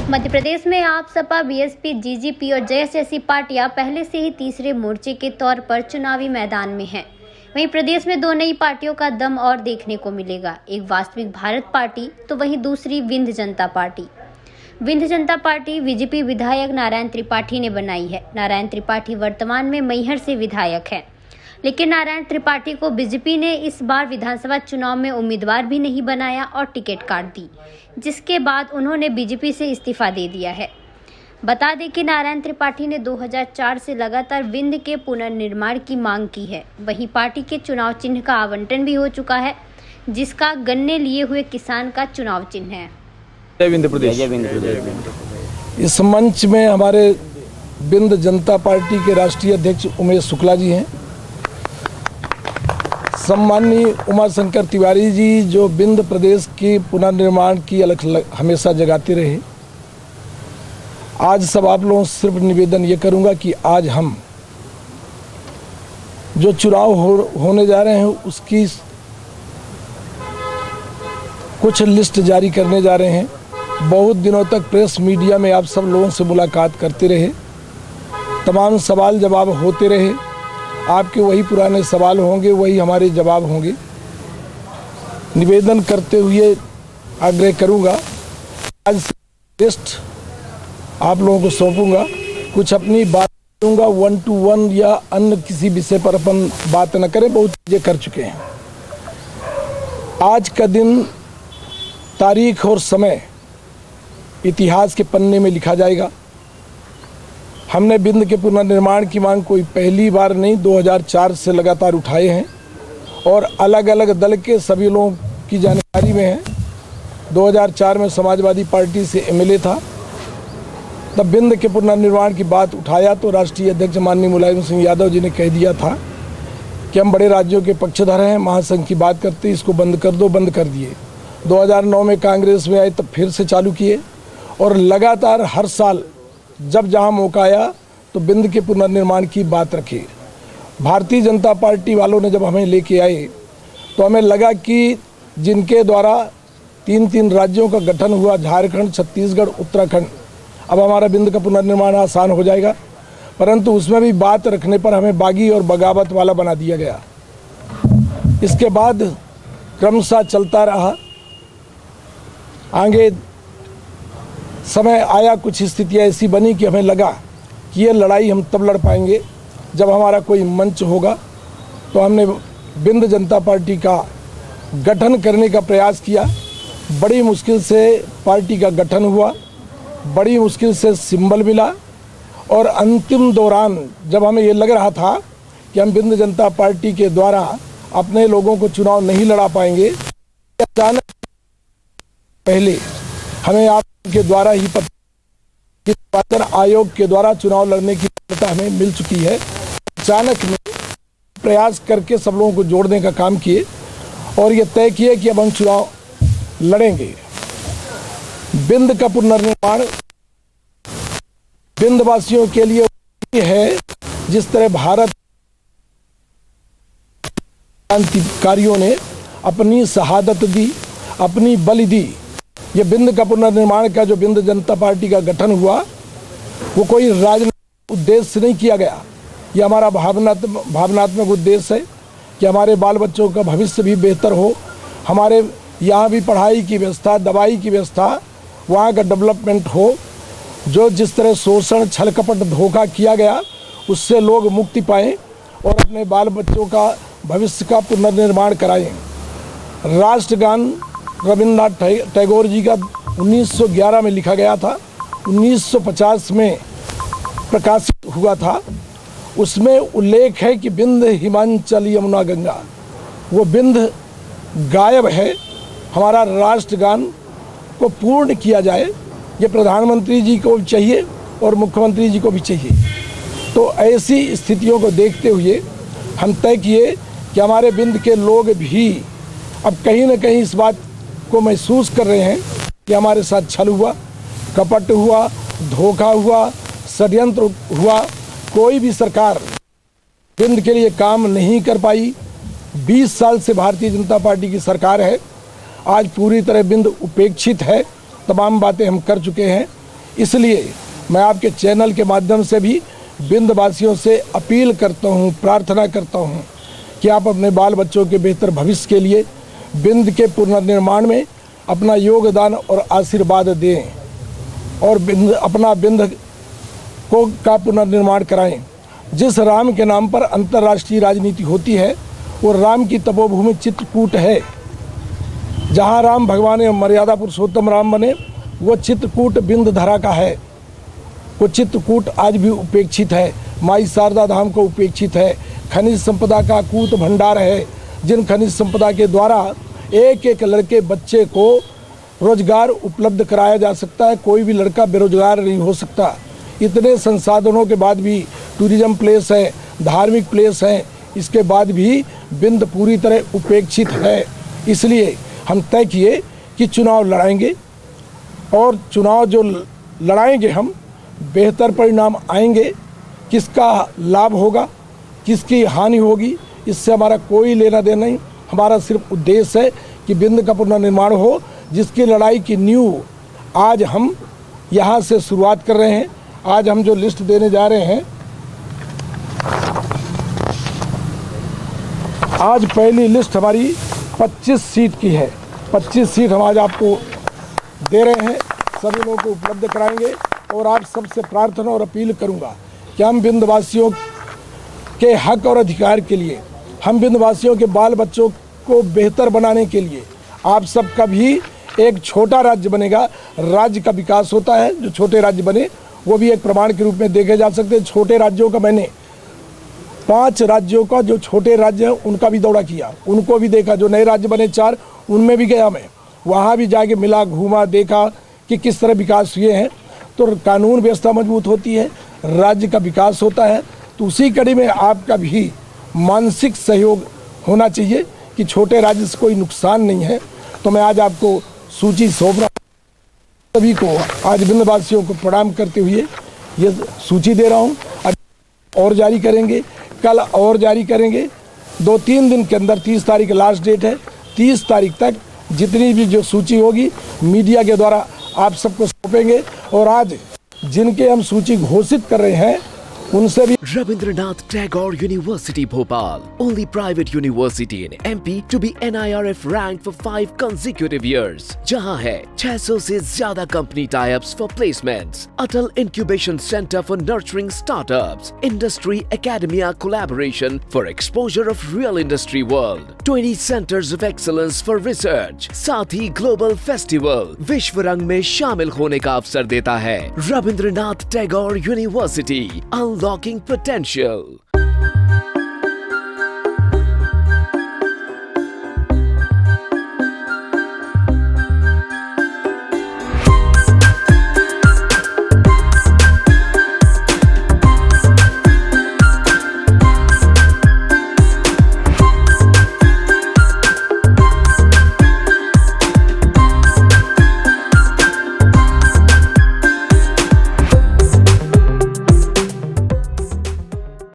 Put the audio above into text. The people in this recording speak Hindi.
मध्य प्रदेश में आप सपा, बीएसपी, जीजीपी और जेएस जैसी पार्टियां पहले से ही तीसरे मोर्चे के तौर पर चुनावी मैदान में हैं। वहीं प्रदेश में दो नई पार्टियों का दम और देखने को मिलेगा, एक वास्तविक भारत पार्टी तो वहीं दूसरी विंध्य जनता पार्टी। विंध्य जनता पार्टी बीजेपी विधायक नारायण त्रिपाठी ने बनाई है। नारायण त्रिपाठी वर्तमान में मैहर से विधायक हैं, लेकिन नारायण त्रिपाठी को बीजेपी ने इस बार विधानसभा चुनाव में उम्मीदवार भी नहीं बनाया और टिकट काट दी, जिसके बाद उन्होंने बीजेपी से इस्तीफा दे दिया है। बता दें कि नारायण त्रिपाठी ने 2004 से लगातार विंध्य के पुनर्निर्माण की मांग की है। वहीं पार्टी के चुनाव चिन्ह का आवंटन भी हो चुका है, जिसका गन्ने लिए हुए किसान का चुनाव चिन्ह है। इस मंच में हमारे विंध्य जनता पार्टी के राष्ट्रीय अध्यक्ष उमेश शुक्ला जी हैं, सम्माननीय उमाशंकर तिवारी जी जो विंध्य प्रदेश की पुनर्निर्माण की अलख हमेशा जगाते रहे। आज सब आप लोगों से सिर्फ निवेदन ये करूंगा कि आज हम जो चुनाव होने जा रहे हैं उसकी कुछ लिस्ट जारी करने जा रहे हैं। बहुत दिनों तक प्रेस मीडिया में आप सब लोगों से मुलाकात करते रहे, तमाम सवाल जवाब होते रहे। आपके वही पुराने सवाल होंगे, वही हमारे जवाब होंगे। निवेदन करते हुए आग्रह करूंगा, आज लिस्ट आप लोगों को सौंपूंगा, कुछ अपनी बात करूंगा 1 to 1 या अन्य किसी विषय पर अपन बात न करें, बहुत चीज़ें कर चुके हैं। आज का दिन, तारीख और समय इतिहास के पन्ने में लिखा जाएगा। हमने विंध्य के पुनर्निर्माण की मांग कोई पहली बार नहीं, 2004 से लगातार उठाए हैं और अलग अलग दल के सभी लोगों की जानकारी में है। 2004 में समाजवादी पार्टी से एमएलए था, तब विंध्य के पुनर्निर्माण की बात उठाया तो राष्ट्रीय अध्यक्ष माननीय मुलायम सिंह यादव जी ने कह दिया था कि हम बड़े राज्यों के पक्षधर हैं, महासंघ की बात करते इसको बंद कर दो, बंद कर दिए। 2009 में कांग्रेस में आए तब फिर से चालू किए और लगातार हर साल जब जहां मौका आया तो विंध्य के पुनर्निर्माण की बात रखी। भारतीय जनता पार्टी वालों ने जब हमें लेके आए तो हमें लगा कि जिनके द्वारा 3 राज्यों का गठन हुआ, झारखंड, छत्तीसगढ़, उत्तराखंड, अब हमारा विंध्य का पुनर्निर्माण आसान हो जाएगा, परंतु उसमें भी बात रखने पर हमें बागी और बगावत वाला बना दिया गया। इसके बाद क्रमशः चलता रहा, आगे समय आया, कुछ स्थितियाँ ऐसी बनी कि हमें लगा कि ये लड़ाई हम तब लड़ पाएंगे जब हमारा कोई मंच होगा। तो हमने विंध्य जनता पार्टी का गठन करने का प्रयास किया। बड़ी मुश्किल से पार्टी का गठन हुआ, बड़ी मुश्किल से सिंबल मिला और अंतिम दौरान जब हमें ये लग रहा था कि हम विंध्य जनता पार्टी के द्वारा अपने लोगों को चुनाव नहीं लड़ा पाएंगे, अचानक पहले हमें आपके द्वारा ही निर्वाचन आयोग के द्वारा चुनाव लड़ने की क्षमता हमें मिल चुकी है। अचानक में प्रयास करके सब लोगों को जोड़ने का काम किए और ये तय किए कि अब हम चुनाव लड़ेंगे। विंध्य का पुनर्निर्माण विंध्यवासियों के लिए है, जिस तरह भारत क्रांतिकारियों ने अपनी शहादत दी, अपनी बलि दी। ये विंध्य का पुनर्निर्माण का जो विंध्य जनता पार्टी का गठन हुआ वो कोई राजनीतिक उद्देश्य से नहीं किया गया। ये हमारा भावनात्मक उद्देश्य है कि हमारे बाल बच्चों का भविष्य भी बेहतर हो, हमारे यहाँ भी पढ़ाई की व्यवस्था, दवाई की व्यवस्था, वहाँ का डेवलपमेंट हो। जो जिस तरह शोषण, छल कपट, धोखा किया गया उससे लोग मुक्ति पाएँ और अपने बाल बच्चों का भविष्य का पुनर्निर्माण कराएँ। राष्ट्रगान रविन्द्रनाथ टैगोर जी का 1911 में लिखा गया था, 1950 में प्रकाशित हुआ था। उसमें उल्लेख है कि विंध्य हिमांचल यमुना गंगा, वो विंध्य गायब है। हमारा राष्ट्रगान को पूर्ण किया जाए, ये प्रधानमंत्री जी को भी चाहिए और मुख्यमंत्री जी को भी चाहिए। तो ऐसी स्थितियों को देखते हुए हम तय किए कि हमारे विंध्य के लोग भी अब कहीं न कहीं इस बात को महसूस कर रहे हैं कि हमारे साथ छल हुआ, कपट हुआ, धोखा हुआ, षड्यंत्र हुआ। कोई भी सरकार विंध्य के लिए काम नहीं कर पाई। 20 साल से भारतीय जनता पार्टी की सरकार है। आज पूरी तरह विंध्य उपेक्षित है। तमाम बातें हम कर चुके हैं। इसलिए मैं आपके चैनल के माध्यम से भी बिंदवासियों से अपील करता हूँ, प्रार्थना करता हूँ कि आप अपने बाल बच्चों के बेहतर भविष्य के लिए बिंद के पुनर्निर्माण में अपना योगदान और आशीर्वाद दें और अपना बिंद को का पुनर्निर्माण कराएं। जिस राम के नाम पर अंतर्राष्ट्रीय राजनीति होती है वो राम की तपोभूमि चित्रकूट है। जहाँ राम भगवान मर्यादा पुरुषोत्तम राम बने वो चित्रकूट बिंद धरा का है। वो चित्रकूट आज भी उपेक्षित है, माई शारदा धाम को उपेक्षित है। खनिज संपदा का कूट भंडार है, जिन खनिज संपदा के द्वारा एक एक लड़के बच्चे को रोजगार उपलब्ध कराया जा सकता है। कोई भी लड़का बेरोजगार नहीं हो सकता। इतने संसाधनों के बाद भी टूरिज्म प्लेस है, धार्मिक प्लेस है, इसके बाद भी बिंद पूरी तरह उपेक्षित है। इसलिए हम तय किए कि चुनाव लड़ाएंगे और चुनाव जो लड़ाएंगे हम बेहतर परिणाम आएंगे। किसका लाभ होगा, किसकी हानि होगी, इससे हमारा कोई लेना देना नहीं। हमारा सिर्फ उद्देश्य है कि बिंद का पुनर्निर्माण हो, जिसकी लड़ाई की नींव आज हम यहाँ से शुरुआत कर रहे हैं। आज हम जो लिस्ट देने जा रहे हैं, आज पहली लिस्ट हमारी 25 सीट की है। 25 सीट हम आज आपको दे रहे हैं, सभी लोगों को उपलब्ध कराएंगे। और आप सबसे प्रार्थना और अपील करूंगा कि हम बिंदवासियों के हक और अधिकार के लिए, हम बिंदवासियों के बाल बच्चों को बेहतर बनाने के लिए आप सबका भी एक छोटा राज्य बनेगा। राज्य का विकास होता है, जो छोटे राज्य बने वो भी एक प्रमाण के रूप में देखे जा सकते हैं। छोटे राज्यों का मैंने 5 राज्यों का जो छोटे राज्य हैं उनका भी दौरा किया, उनको भी देखा। जो नए राज्य बने 4 उनमें भी गया मैं, वहाँ भी जाके मिला, घूमा, देखा कि किस तरह विकास हुए हैं। तो कानून व्यवस्था मजबूत होती है, राज्य का विकास होता है। तो उसी कड़ी में आपका भी मानसिक सहयोग होना चाहिए कि छोटे राज्य से कोई नुकसान नहीं है। तो मैं आज आपको सूची सौंप रहा हूँ। सभी को आज बिंदवासियों को प्रणाम करते हुए ये सूची दे रहा हूँ। और जारी करेंगे, कल और जारी करेंगे। 2-3 दिन के अंदर, 30 तारीख लास्ट डेट है, 30 तारीख तक जितनी भी जो सूची होगी मीडिया के द्वारा आप सबको सौंपेंगे। और आज जिनके हम सूची घोषित कर रहे हैं उनसे भी Rabindranath Tagore University Bhopal, only private university in MP to be NIRF ranked for 5 consecutive years. जहां है 600 से ज्यादा company tie-ups for placements, Atal Incubation Center for nurturing startups, Industry Academia collaboration for exposure of real industry world, 20 centers of excellence for research, साथ ही global festival विश्व रंग में शामिल होने का अवसर देता है। Rabindranath Tagore University, unlocking potential.